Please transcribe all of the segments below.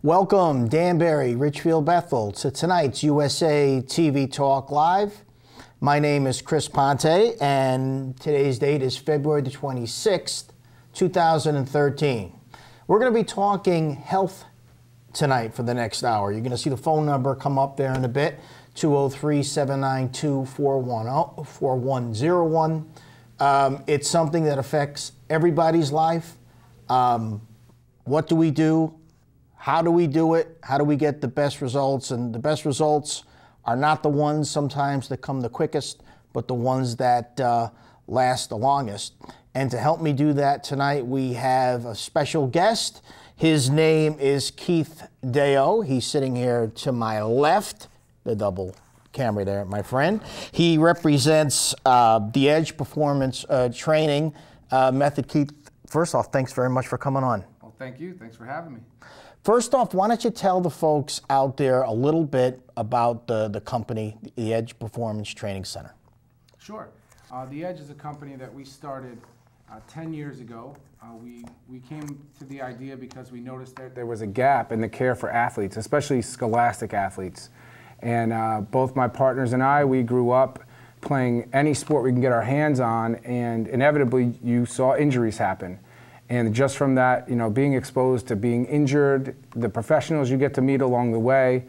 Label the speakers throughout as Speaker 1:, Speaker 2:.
Speaker 1: Welcome, Dan Barry, Richfield Bethel, to tonight's USA TV Talk Live. My name is Chris Ponte, and today's date is February the 26th, 2013. We're going to be talking health tonight for the next hour. You're going to see the phone number come up there in a bit, 203-792-4101. It's something that affects everybody's life. What do we do? How do we do it? How do we get the best results? And the best results are not the ones sometimes that come the quickest, but the ones that last the longest. And to help me do that tonight, we have a special guest. His name is Keith Deo. He's sitting here to my left, the double camera there, my friend. He represents the Edge Performance Training Method. Keith, first off, thanks very much for coming on.
Speaker 2: Well, thank you. Thanks for having me.
Speaker 1: First off, why don't you tell the folks out there a little bit about the company, the Edge Performance Training Center?
Speaker 2: Sure. The Edge is a company that we started 10 years ago. We came to the idea because we noticed that there was a gap in the care for athletes, especially scholastic athletes. And both my partners and I, we grew up playing any sport we can get our hands on, and inevitably you saw injuries happen. And just from that, you know, being exposed to being injured, the professionals you get to meet along the way,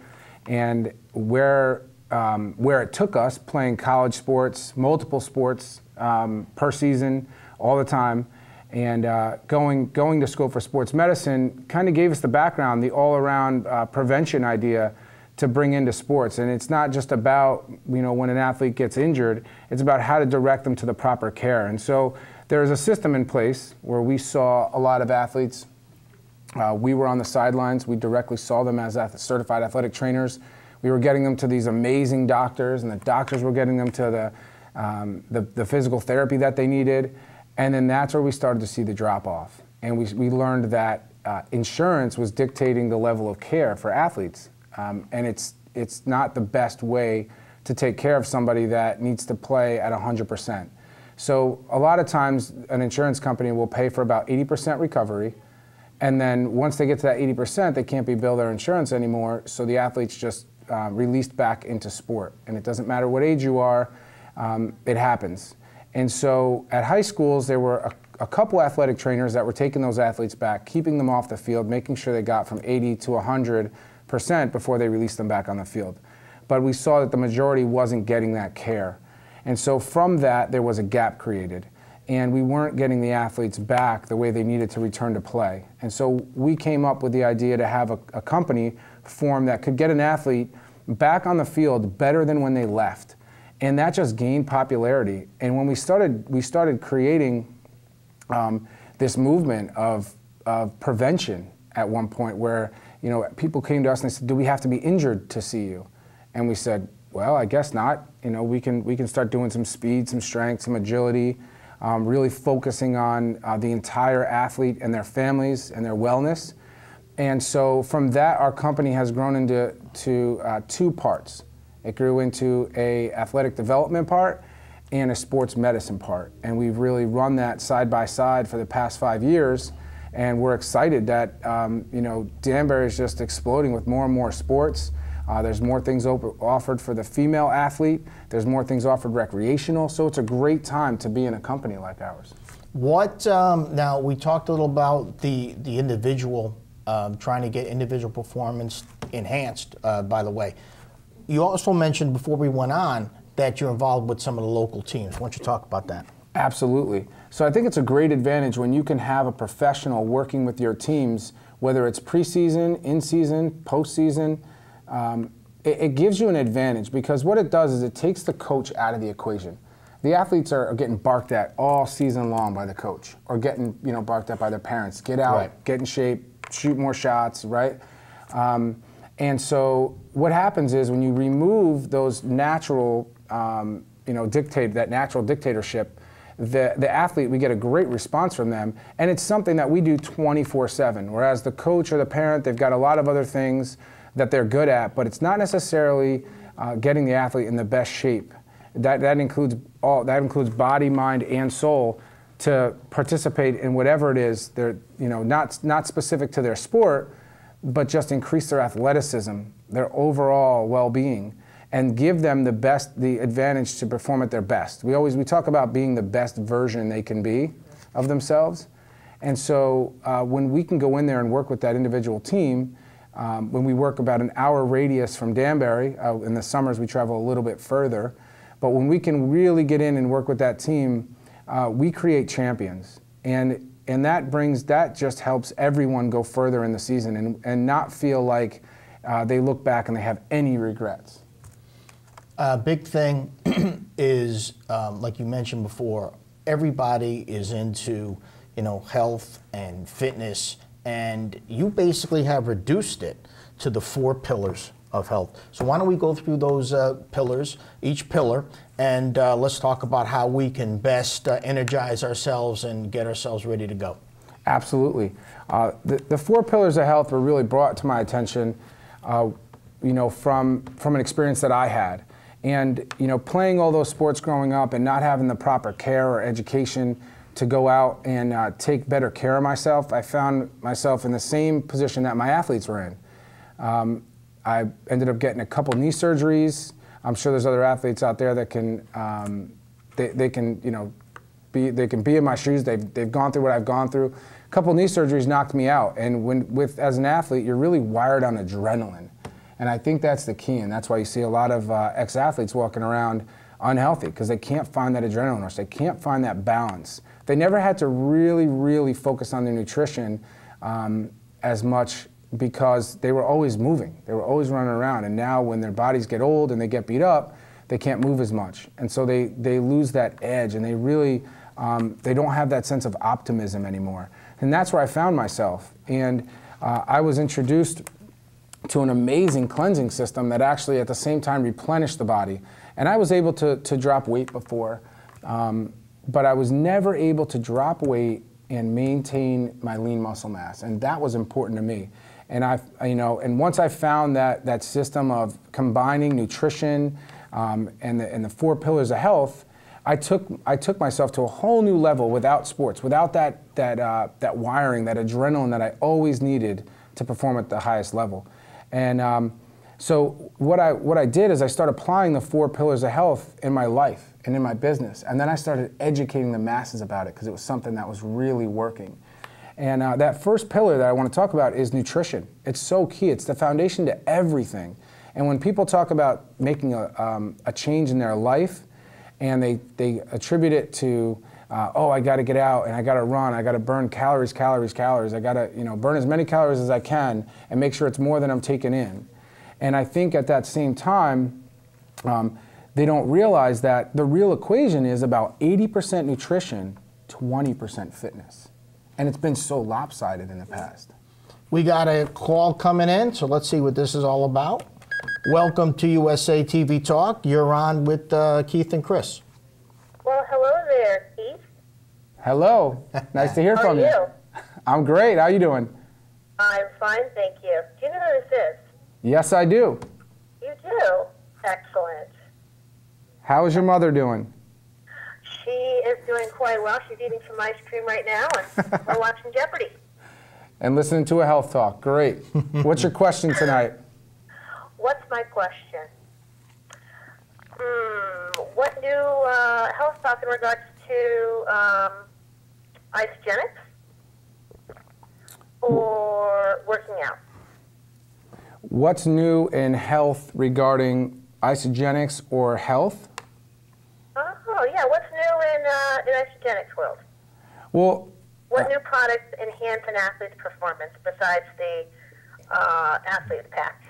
Speaker 2: and where it took us playing college sports, multiple sports per season, all the time, and going to school for sports medicine kind of gave us the background, the all-around prevention idea to bring into sports. And it's not just about, you know, when an athlete gets injured, it's about how to direct them to the proper care. And so there's a system in place where we saw a lot of athletes. We were on the sidelines. We directly saw them as certified athletic trainers. We were getting them to these amazing doctors, and the doctors were getting them to the physical therapy that they needed. And then that's where we started to see the drop-off. And we learned that insurance was dictating the level of care for athletes. And it's not the best way to take care of somebody that needs to play at 100%. So a lot of times an insurance company will pay for about 80% recovery, and then once they get to that 80%, they can't be billed their insurance anymore, so the athlete's just released back into sport. And it doesn't matter what age you are, it happens. And so at high schools, there were a couple athletic trainers that were taking those athletes back, keeping them off the field, making sure they got from 80 to 100% before they released them back on the field. But we saw that the majority wasn't getting that care. And so from that, there was a gap created. And we weren't getting the athletes back the way they needed to return to play. And so we came up with the idea to have a company form that could get an athlete back on the field better than when they left. And that just gained popularity. And when we started creating this movement of prevention at one point where, you know, people came to us and they said, do we have to be injured to see you? And we said, well, I guess not. You know, we can start doing some speed, some strength, some agility, really focusing on the entire athlete and their families and their wellness. And so from that, our company has grown into two parts. It grew into a athletic development part and a sports medicine part. And we've really run that side by side for the past 5 years. And we're excited that, you know, Danbury is just exploding with more and more sports. There's more things offered for the female athlete. There's more things offered recreational. So it's a great time to be in a company like ours.
Speaker 1: What, now we talked a little about the individual, trying to get individual performance enhanced, by the way. You also mentioned before we went on that you're involved with some of the local teams. Why don't you talk about that? Absolutely.
Speaker 2: So I think it's a great advantage when you can have a professional working with your teams, whether it's preseason, in-season, postseason. It gives you an advantage because what it does is it takes the coach out of the equation. The athletes are getting barked at all season long by the coach, or getting, you know, barked at by their parents. Get out, right, get in shape, shoot more shots, right? And so what happens is when you remove those natural, you know, that natural dictatorship, the athlete, we get a great response from them, and it's something that we do 24/7. Whereas the coach or the parent, they've got a lot of other things that they're good at, but it's not necessarily getting the athlete in the best shape. That includes body, mind, and soul to participate in whatever it is they're, you know, not specific to their sport, but just increase their athleticism, their overall well-being, and give them the advantage to perform at their best. We talk about being the best version they can be of themselves. And so when we can go in there and work with that individual team, when we work about an hour radius from Danbury, in the summers we travel a little bit further, but when we can really get in and work with that team, we create champions. And that just helps everyone go further in the season and not feel like they look back and they have any regrets.
Speaker 1: Big thing is, like you mentioned before, everybody is into, health and fitness, and you basically have reduced it to the 4 pillars of health. So why don't we go through those pillars, each pillar, and let's talk about how we can best energize ourselves and get ourselves ready to go.
Speaker 2: Absolutely. The 4 pillars of health were really brought to my attention, from an experience that I had. And, playing all those sports growing up and not having the proper care or education to go out and take better care of myself, I found myself in the same position that my athletes were in. I ended up getting a couple knee surgeries. I'm sure there's other athletes out there that can, they can be in my shoes. They've gone through what I've gone through. A couple knee surgeries knocked me out. And as an athlete, you're really wired on adrenaline. And I think that's the key, and that's why you see a lot of ex-athletes walking around unhealthy, because they can't find that adrenaline rush. They can't find that balance. They never had to really, really focus on their nutrition as much because they were always moving. They were always running around. And now when their bodies get old and they get beat up, they can't move as much. And so they lose that edge, and they really, they don't have that sense of optimism anymore. And that's where I found myself. And I was introduced to an amazing cleansing system that actually at the same time replenished the body. And I was able to drop weight before, but I was never able to drop weight and maintain my lean muscle mass, and that was important to me. And and once I found that system of combining nutrition and the 4 pillars of health, I took myself to a whole new level without sports, without that wiring, that adrenaline that I always needed to perform at the highest level. And so what I did is I started applying the 4 pillars of health in my life and in my business. And then I started educating the masses about it because it was something that was really working. And that first pillar that I want to talk about is nutrition. It's so key. It's the foundation to everything. And when people talk about making a change in their life and they attribute it to, I got to get out and I got to run, I got to burn calories, I got to burn as many calories as I can and make sure it's more than I'm taking in. And I think at that same time, they don't realize that the real equation is about 80% nutrition, 20% fitness. And it's been so lopsided in the past.
Speaker 1: We got a call coming in, so let's see what this is all about. Welcome to USA TV Talk. You're on with Keith and Chris.
Speaker 3: Well, hello there, Keith.
Speaker 2: Hello. Nice to hear from you.
Speaker 3: How are you?
Speaker 2: I'm great. How you doing?
Speaker 3: I'm fine, thank you. Do you know who this is?
Speaker 2: Yes, I do.
Speaker 3: You do? Excellent.
Speaker 2: How is your mother doing?
Speaker 3: She is doing quite well. She's eating some ice cream right now, and we're watching Jeopardy.
Speaker 2: And listening to a health talk. Great. What's your question tonight?
Speaker 3: What's my question? What new health talk in regards to isogenics or working out?
Speaker 2: What's new in health regarding isogenics or health?
Speaker 3: Oh, yeah. What's new in isogenics world?
Speaker 2: Well,
Speaker 3: what new products enhance an athlete's performance besides the athlete's pack?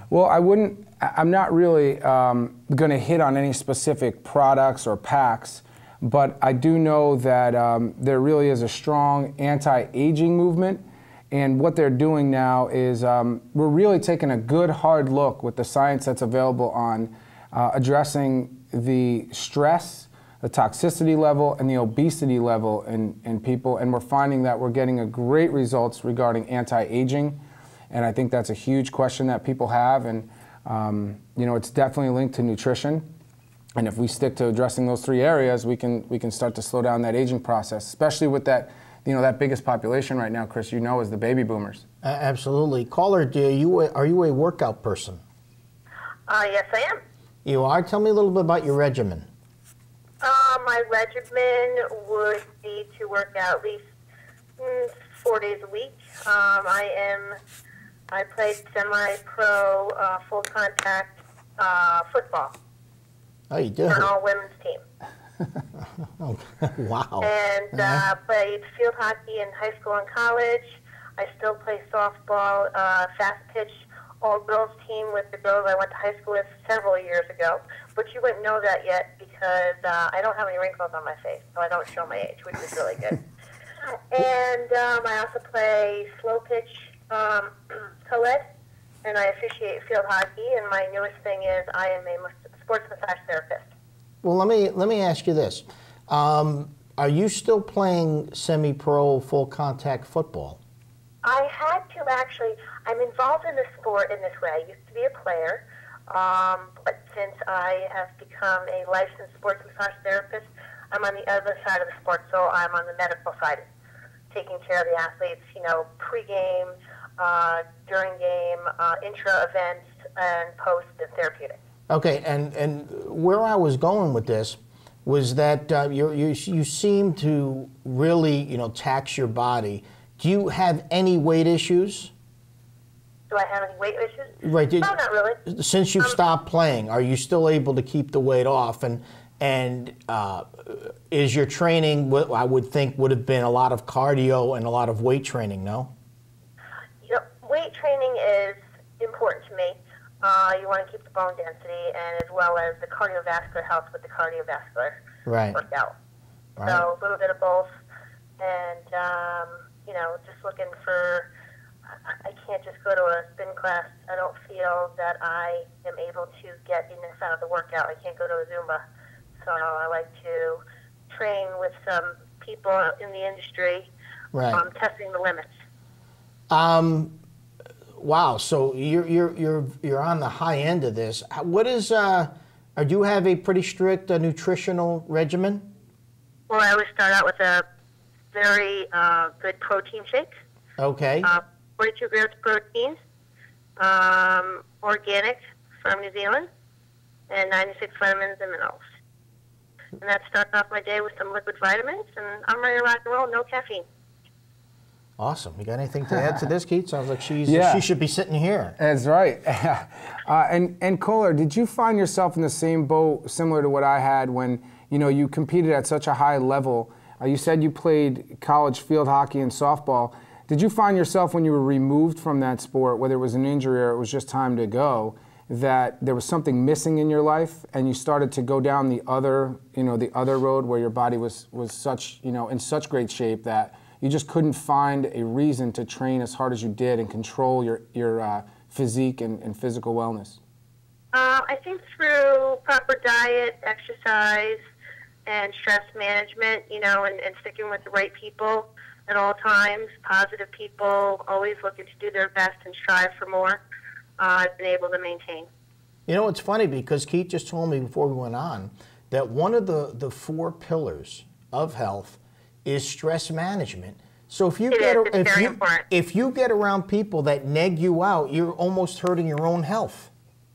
Speaker 2: Well, I'm not really going to hit on any specific products or packs, but I do know that there really is a strong anti-aging movement. And what they're doing now is we're really taking a good hard look with the science that's available on addressing the stress, the toxicity level, and the obesity level in people. And we're finding that we're getting a great results regarding anti-aging. And I think that's a huge question that people have. And it's definitely linked to nutrition. And if we stick to addressing those 3 areas, we can start to slow down that aging process, especially with that biggest population right now, Chris, is the baby boomers.
Speaker 1: Absolutely. Caller, are you a workout person?
Speaker 3: Yes, I am.
Speaker 1: You are? Tell me a little bit about your regimen.
Speaker 3: My regimen would be to work out at least 4 days a week. I played semi-pro full contact football
Speaker 1: Oh, you do?
Speaker 3: for an all-women's team.
Speaker 1: Oh, wow.
Speaker 3: And played field hockey in high school and college. I still play softball, fast pitch, all-girls team with the girls I went to high school with several years ago. But you wouldn't know that yet because I don't have any wrinkles on my face, so I don't show my age, which is really good. And I also play slow pitch co-ed, and I officiate field hockey. And my newest thing is I am a sports massage therapist.
Speaker 1: Well, let me ask you this. Are you still playing semi-pro full contact football?
Speaker 3: I had to actually. I'm involved in the sport in this way. I used to be a player, but since I have become a licensed sports massage therapist, I'm on the other side of the sport, so I'm on the medical side, taking care of the athletes, pre-game, during game, intra-events, and post-therapeutic.
Speaker 1: Okay, and where I was going with this was that you seem to really, tax your body. Do you have any weight issues?
Speaker 3: Do I have any weight issues?
Speaker 1: Right.
Speaker 3: No, not really.
Speaker 1: Since you've stopped playing, are you still able to keep the weight off? And is your training, what I would think would have been a lot of cardio and a lot of weight training, no?
Speaker 3: Weight training is important to me. You want to keep the bone density and as well as the cardiovascular health with the cardiovascular workout.
Speaker 1: Right.
Speaker 3: So a little bit of both. And, just looking for, I can't just go to a spin class. I don't feel that I am able to get enough out of the workout. I can't go to a Zumba. So I like to train with some people in the industry, testing the limits.
Speaker 1: Wow. So you're on the high end of this. What is? Do you have a pretty strict nutritional regimen?
Speaker 3: Well, I always start out with a very good protein shake.
Speaker 1: Okay.
Speaker 3: 42 grams of protein, organic from New Zealand, and 96 vitamins and minerals. And that starts off my day with some liquid vitamins, and I'm ready to rock and roll, no caffeine.
Speaker 1: Awesome. You got anything to add to this, Keith? Sounds like she should be sitting here.
Speaker 2: That's right. And Kohler, did you find yourself in the same boat, similar to what I had when you competed at such a high level? You said you played college field hockey and softball. Did you find yourself when you were removed from that sport, whether it was an injury or it was just time to go, that there was something missing in your life, and you started to go down the other road where your body was such, in such great shape that you just couldn't find a reason to train as hard as you did and control your physique and physical wellness?
Speaker 3: I think through proper diet, exercise, and stress management, and sticking with the right people at all times, positive people, always looking to do their best and strive for more, I've been able to maintain. It's
Speaker 1: funny because Keith just told me before we went on that one of the 4 pillars of health is stress management. So if you get around people that neg you out, you're almost hurting your own health,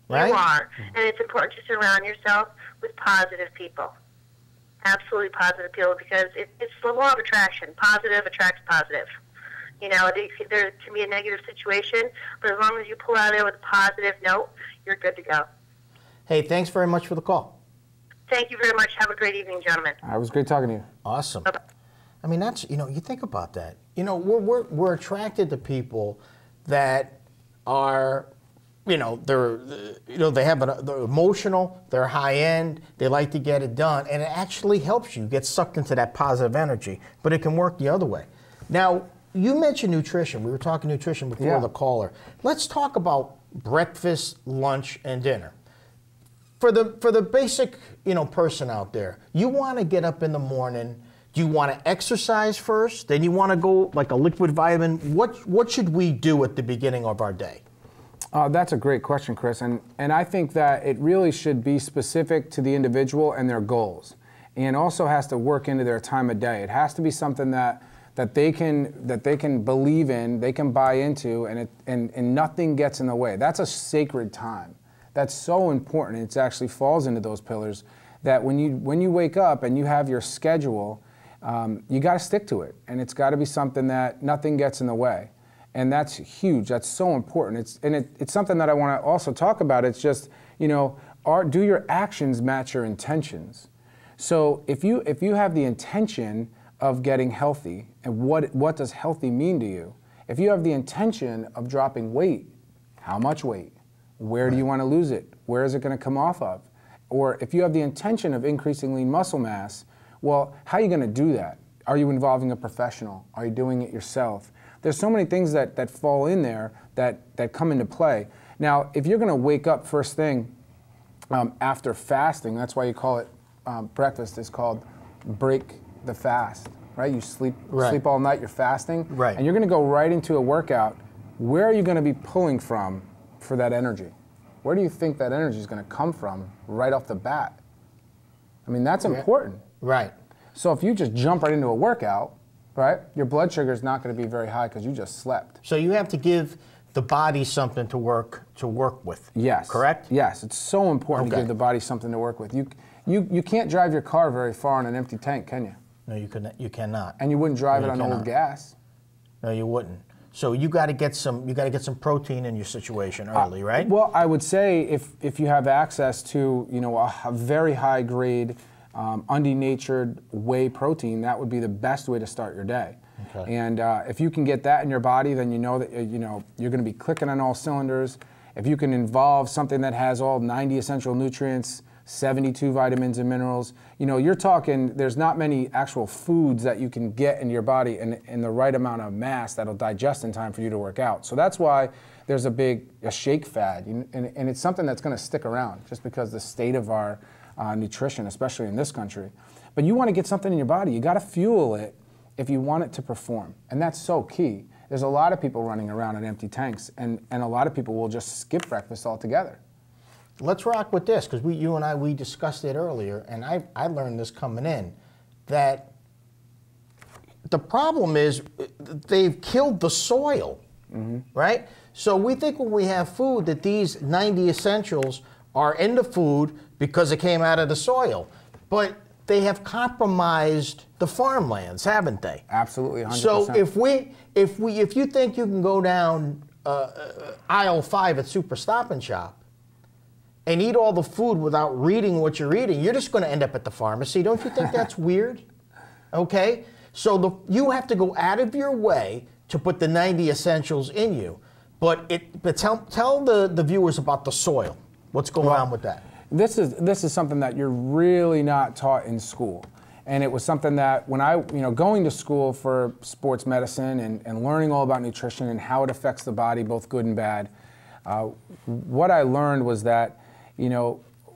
Speaker 1: right?
Speaker 3: You are, and it's important to surround yourself with positive people. Absolutely positive people, because it's the law of attraction. Positive attracts positive. There can be a negative situation, but as long as you pull out of there with a positive note, you're good to go.
Speaker 1: Hey, thanks very much for the call.
Speaker 3: Thank you very much. Have a great evening, gentlemen.
Speaker 2: It was great talking to you.
Speaker 1: Awesome. Bye-bye. I mean, that's, you think about that. We're attracted to people that are, they they're emotional, they're high end, they like to get it done, and it actually helps you get sucked into that positive energy, but it can work the other way. Now, you mentioned nutrition. We were talking nutrition before the caller. Let's talk about breakfast, lunch, and dinner. For the basic, person out there, you want to get up in the morning. Do you want to exercise first? Then you want to go like a liquid vitamin? What should we do at the beginning of our day?
Speaker 2: That's a great question, Chris. And I think that it really should be specific to the individual and their goals. And also has to work into their time of day. It has to be something that that they can believe in, they can buy into, and nothing gets in the way. That's a sacred time. That's so important. It actually falls into those pillars that when you wake up and you have your schedule, you got to stick to it, and it's got to be something that nothing gets in the way, and that's huge. That's so important. It's something that I want to also talk about. It's just, you know, do your actions match your intentions? So if you have the intention of getting healthy, and what does healthy mean to you? If you have the intention of dropping weight, how much weight? Where do you want to lose it? Where is it going to come off of? Or if you have the intention of increasing lean muscle mass, well, how are you going to do that? Are you involving a professional? Are you doing it yourself? There's so many things that fall in there that come into play. Now, if you're going to wake up first thing after fasting, that's why you call it breakfast is called break the fast, right? You sleep all night, you're fasting,
Speaker 1: right?
Speaker 2: And you're going to go right into a workout. Where are you going to be pulling from for that energy? Where do you think that energy is going to come from right off the bat? I mean, that's important.
Speaker 1: Right.
Speaker 2: So if you just jump right into a workout, right, your blood sugar is not going to be very high because you just slept.
Speaker 1: So you have to give the body something to work with.
Speaker 2: Yes.
Speaker 1: Correct?
Speaker 2: Yes. It's so important to give the body something to work with. You can't drive your car very far on an empty tank, can you?
Speaker 1: No, you cannot.
Speaker 2: And you wouldn't drive it on old gas.
Speaker 1: No, you wouldn't. So you got to get some protein in your situation early, right?
Speaker 2: Well, I would say if you have access to, you know, a very high grade undenatured whey protein, that would be the best way to start your day. Okay. And if you can get that in your body, then you know that you're going to be clicking on all cylinders. If you can involve something that has all 90 essential nutrients, 72 vitamins and minerals, you know, you're talking, there's not many actual foods that you can get in your body in the right amount of mass that'll digest in time for you to work out. So that's why there's a shake fad, and it's something that's going to stick around just because the state of our nutrition, especially in this country. But you want to get something in your body, you got to fuel it if you want it to perform, and that's so key. There's a lot of people running around on empty tanks, and a lot of people will just skip breakfast altogether.
Speaker 1: Let's rock with this, because you and I discussed it earlier, and I learned this coming in, that the problem is they've killed the soil, right? So we think when we have food that these 90 essentials are in the food because it came out of the soil, but they have compromised the farmlands, haven't they?
Speaker 2: Absolutely, 100%.
Speaker 1: So if you think you can go down aisle 5 at Super Stop and Shop and eat all the food without reading what you're eating, you're just going to end up at the pharmacy. Don't you think that's weird? Okay? So you have to go out of your way to put the 90 essentials in you. But tell the viewers about the soil. What's going on with that?
Speaker 2: This is something that you're really not taught in school. And it was something that when going to school for sports medicine and learning all about nutrition and how it affects the body, both good and bad, what I learned was that,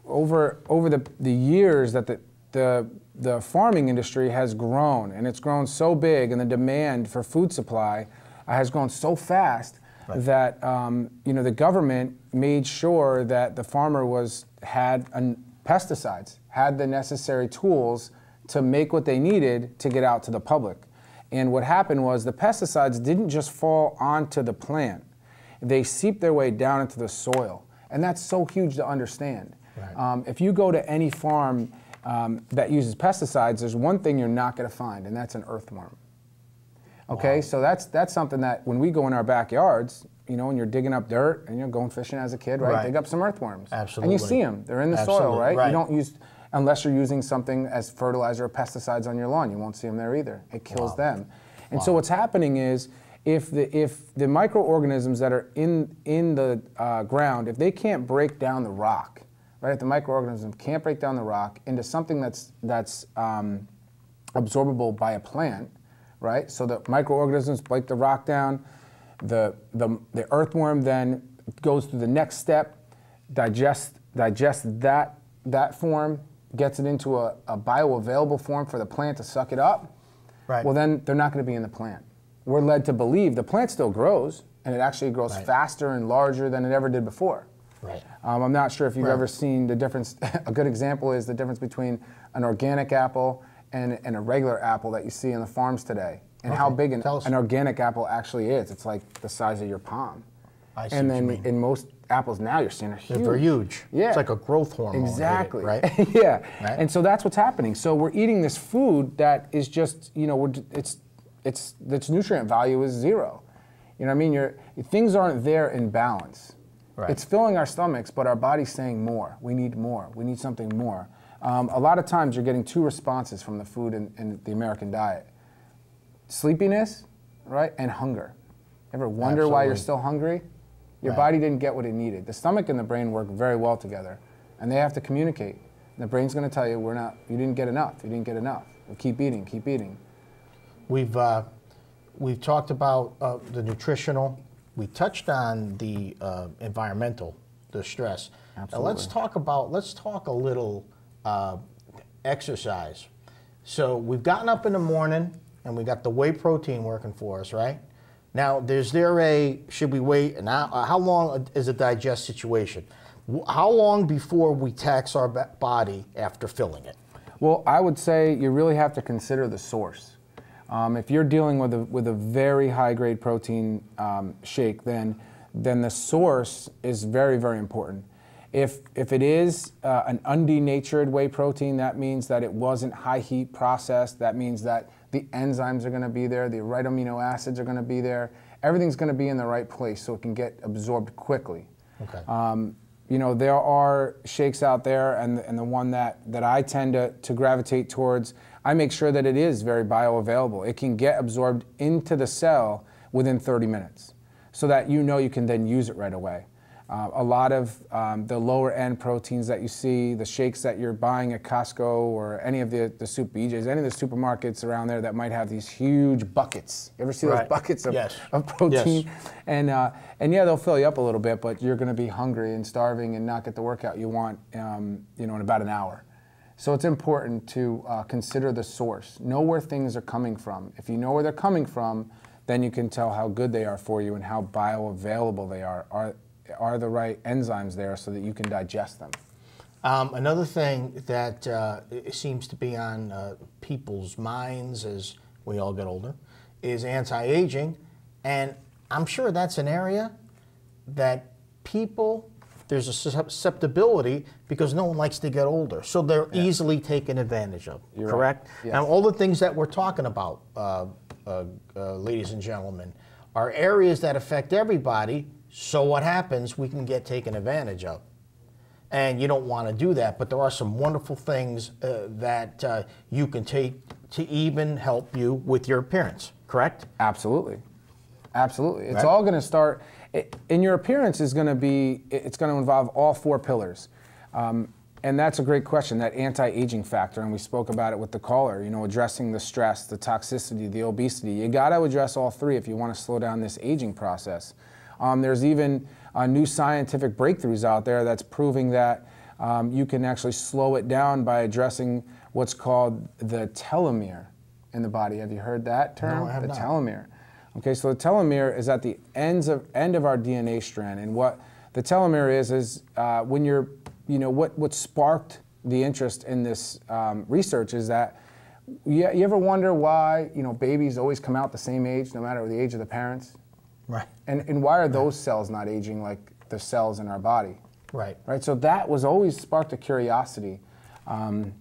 Speaker 2: over the years that the farming industry has grown, and it's grown so big, and the demand for food supply has grown so fast that the government made sure that the farmer had pesticides, had the necessary tools to make what they needed to get out to the public. And what happened was the pesticides didn't just fall onto the plant, they seeped their way down into the soil. And that's so huge to understand. Right. If you go to any farm that uses pesticides, there's one thing you're not going to find, and that's an earthworm. Okay, wow. So that's something that when we go in our backyards, when you're digging up dirt and you're going fishing as a kid, right? Dig up some earthworms.
Speaker 1: Absolutely.
Speaker 2: And you see them, they're in the soil, right? You don't use, unless you're using something as fertilizer or pesticides on your lawn, you won't see them there either. It kills them. And so what's happening is, if the microorganisms that are in the ground, if they can't break down the rock, right? If the microorganism can't break down the rock into something that's absorbable by a plant, right? So the microorganisms break the rock down, the earthworm then goes through the next step, digests that form, gets it into a bioavailable form for the plant to suck it up. Right. Well, then they're not going to be in the plant. We're led to believe the plant still grows, and it actually grows faster and larger than it ever did before. Right. I'm not sure if you've ever seen the difference. A good example is the difference between an organic apple and a regular apple that you see in the farms today, and how big an organic apple actually is. It's like the size of your palm.
Speaker 1: I see
Speaker 2: and
Speaker 1: what you
Speaker 2: then
Speaker 1: mean.
Speaker 2: in most apples now you're seeing are huge.
Speaker 1: They're huge.
Speaker 2: Yeah.
Speaker 1: It's like a growth hormone.
Speaker 2: Exactly.
Speaker 1: Right?
Speaker 2: Yeah.
Speaker 1: Right?
Speaker 2: And so that's what's happening. So we're eating this food that is just, its nutrient value is zero. You know what I mean? Things aren't there in balance.
Speaker 1: Right.
Speaker 2: It's filling our stomachs, but our body's saying more. We need more. We need something more. A lot of times you're getting two responses from the food in the American diet. Sleepiness, right, and hunger. Ever wonder why you're still hungry? Your body didn't get what it needed. The stomach and the brain work very well together, and they have to communicate. And the brain's going to tell you, you didn't get enough. You didn't get enough. Well, keep eating, keep eating.
Speaker 1: We've talked about the nutritional. We touched on the environmental, the stress.
Speaker 2: Absolutely.
Speaker 1: Now let's talk a little exercise. So we've gotten up in the morning and we got the whey protein working for us, right? Now, should we wait an hour? How long is a digest situation? How long before we tax our body after filling it?
Speaker 2: Well, I would say you really have to consider the source. If you're dealing with a very high grade protein shake, then the source is very, very important. If it is an undenatured whey protein, that means that it wasn't high heat processed. That means that the enzymes are going to be there, the right amino acids are going to be there. Everything's going to be in the right place so it can get absorbed quickly.
Speaker 1: Okay.
Speaker 2: There are shakes out there, and the one that I tend to gravitate towards, I make sure that it is very bioavailable. It can get absorbed into the cell within 30 minutes so that you can then use it right away. A lot of the lower end proteins that you see, the shakes that you're buying at Costco or any of the Soup BJ's, any of the supermarkets around there that might have these huge buckets. You ever see those buckets of protein?
Speaker 1: Yes.
Speaker 2: And yeah, they'll fill you up a little bit, but you're going to be hungry and starving and not get the workout you want, in about an hour. So it's important to consider the source. Know where things are coming from. If you know where they're coming from, then you can tell how good they are for you and how bioavailable they are. Are the right enzymes there so that you can digest them?
Speaker 1: Another thing that seems to be on people's minds as we all get older is anti-aging, and I'm sure that's an area that there's a susceptibility because no one likes to get older, so they're easily taken advantage of.
Speaker 2: You're
Speaker 1: correct?
Speaker 2: Right. Yes.
Speaker 1: Now, all the things that we're talking about, ladies and gentlemen, are areas that affect everybody. So what happens, we can get taken advantage of. And you don't want to do that, but there are some wonderful things that you can take to even help you with your appearance, correct?
Speaker 2: Absolutely. Absolutely. It's
Speaker 1: Right.
Speaker 2: all going to start, in your appearance it's going to involve all four pillars. And that's a great question, that anti-aging factor, and we spoke about it with the caller, addressing the stress, the toxicity, the obesity. You got to address all three if you want to slow down this aging process. There's even new scientific breakthroughs out there that's proving that you can actually slow it down by addressing what's called the telomere in the body. Have you heard that term?
Speaker 1: No, I have not.
Speaker 2: Telomere. Okay, so the telomere is at the end of our DNA strand, and what the telomere is when you're, what sparked the interest in this research is that you ever wonder why babies always come out the same age, no matter the age of the parents?
Speaker 1: Right.
Speaker 2: And why are those cells not aging like the cells in our body?
Speaker 1: Right.
Speaker 2: Right. So that was always sparked a curiosity, and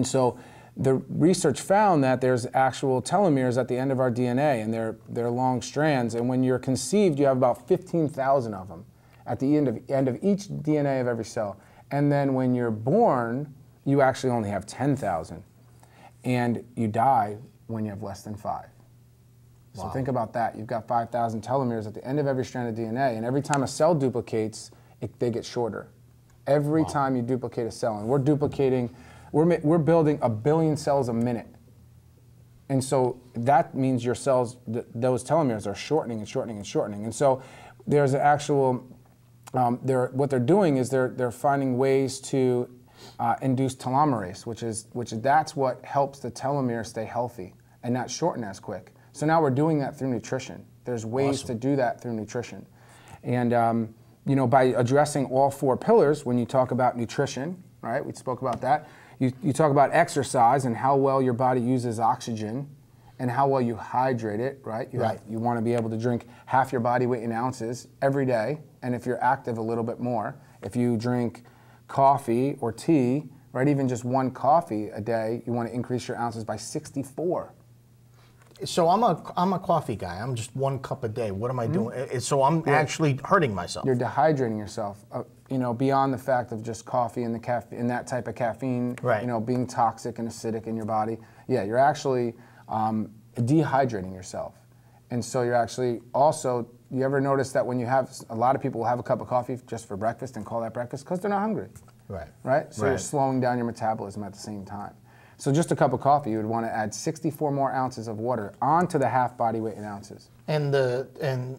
Speaker 2: so the research found that there's actual telomeres at the end of our DNA, and they're long strands. And when you're conceived, you have about 15,000 of them at the end of each DNA of every cell. And then when you're born, you actually only have 10,000, and you die when you have less than 5. So think about that. You've got 5,000 telomeres at the end of every strand of DNA, and every time a cell duplicates, they get shorter. Every time you duplicate a cell, and we're building 1 billion cells a minute. And so that means your cells, those telomeres are shortening and shortening and shortening. And so there's an actual, what they're doing is they're finding ways to induce telomerase, that's what helps the telomere stay healthy and not shorten as quick. So now we're doing that through nutrition. There's ways to do that through nutrition. And by addressing all four pillars, when you talk about nutrition, right, we spoke about that, You talk about exercise and how well your body uses oxygen and how well you hydrate it, right? You want to be able to drink half your body weight in ounces every day, and if you're active, a little bit more. If you drink coffee or tea, right, even just one coffee a day, you want to increase your ounces by 64.
Speaker 1: So I'm a coffee guy. I'm just 1 cup a day. What am I doing? So I'm actually hurting myself.
Speaker 2: You're dehydrating yourself. You know, beyond the fact of just coffee and the and that type of caffeine,
Speaker 1: right,
Speaker 2: you know, being toxic and acidic in your body. Yeah, you're actually dehydrating yourself. And so you're actually also, you ever notice that when you have, a lot of people will have a cup of coffee just for breakfast and call that breakfast because they're not hungry.
Speaker 1: Right.
Speaker 2: Right? So you're slowing down your metabolism at the same time. So just a cup of coffee, you would want to add 64 more ounces of water onto the half body weight in ounces.
Speaker 1: And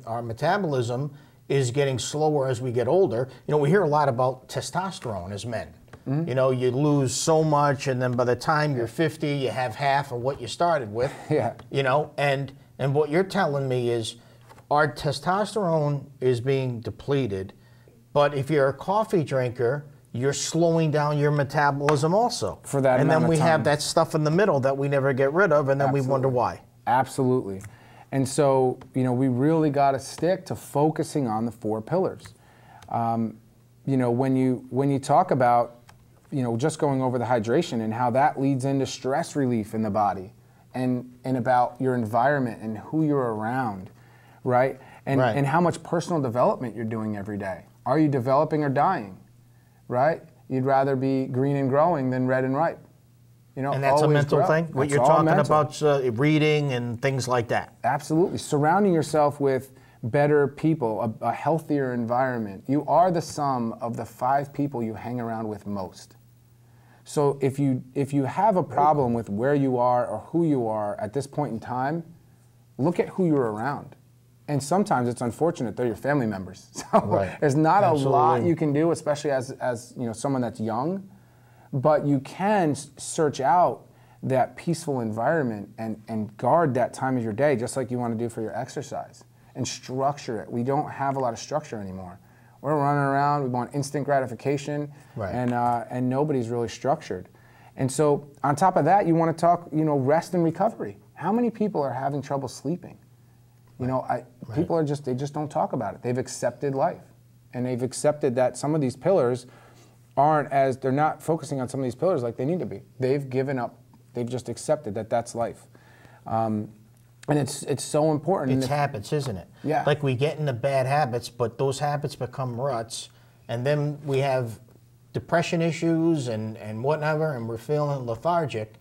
Speaker 1: our metabolism is getting slower as we get older. You know, we hear a lot about testosterone as men. Mm-hmm. You know, you lose so much, and then by the time you're 50, you have half of what you started with.
Speaker 2: Yeah.
Speaker 1: You know, and what you're telling me is our testosterone is being depleted, but if you're a coffee drinker, you're slowing down your metabolism also.
Speaker 2: For that
Speaker 1: and
Speaker 2: amount
Speaker 1: then we
Speaker 2: of time.
Speaker 1: have that stuff in the middle that we never get rid of, and then
Speaker 2: Absolutely.
Speaker 1: we wonder why.
Speaker 2: Absolutely. And so, you know, we really got to stick to focusing on the 4 pillars. You know, when you talk about, you know, just going over the hydration and how that leads into stress relief in the body, and about your environment and who you're around, right? And how much personal development you're doing every day. Are you developing or dying? Right? You'd rather be green and growing than red and ripe. You know,
Speaker 1: and that's a mental thing? What you're talking about, reading and things like that.
Speaker 2: Absolutely. Surrounding yourself with better people, a healthier environment. You are the sum of the 5 people you hang around with most. So if you have a problem with where you are or who you are at this point in time, look at who you're around. And sometimes it's unfortunate they're your family members. So there's not a lot you can do, especially as you know, someone that's young. But you can search out that peaceful environment and guard that time of your day, just like you want to do for your exercise, and structure it. We don't have a lot of structure anymore. We're running around, we want instant gratification, and nobody's really structured. And so on top of that, you want to talk, you know, rest and recovery. How many people are having trouble sleeping? You know, people are they just don't talk about it. They've accepted life, and they've accepted that some of these pillars they're not focusing on some of these pillars like they need to be. They've given up. They've just accepted that that's life. And it's so important.
Speaker 1: It's habits, isn't it?
Speaker 2: Yeah.
Speaker 1: Like we get into bad habits, but those habits become ruts, and then we have depression issues and whatever, and we're feeling lethargic.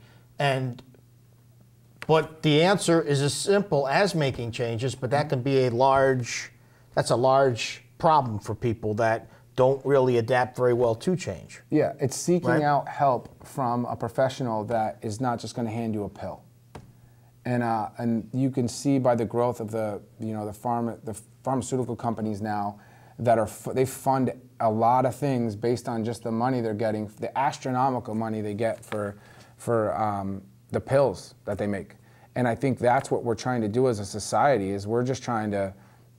Speaker 1: But the answer is as simple as making changes, but that can be a large problem for people that don't really adapt very well to change.
Speaker 2: Yeah, it's seeking out help from a professional that is not just going to hand you a pill. And you can see by the growth of the pharmaceutical companies now that they fund a lot of things based on just the money they're getting, the astronomical money they get for the pills that they make. And I think that's what we're trying to do as a society, is we're just trying to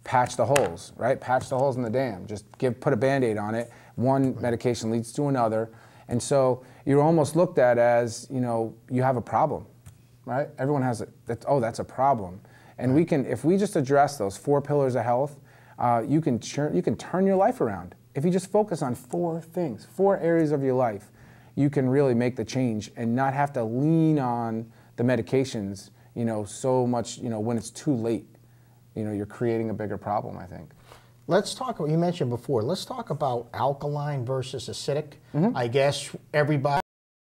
Speaker 2: patch the holes, right? Patch the holes in the dam. Just put a Band-Aid on it. One medication leads to another. And so you're almost looked at as, you know, you have a problem, right? Everyone has that's a problem. And we can, if we just address those 4 pillars of health, you can turn your life around. If you just focus on 4 things, 4 areas of your life, you can really make the change and not have to lean on the medications, you know, so much, you know, when it's too late. You know, you're creating a bigger problem, I think.
Speaker 1: Let's talk, you mentioned before, let's talk about alkaline versus acidic. I guess everybody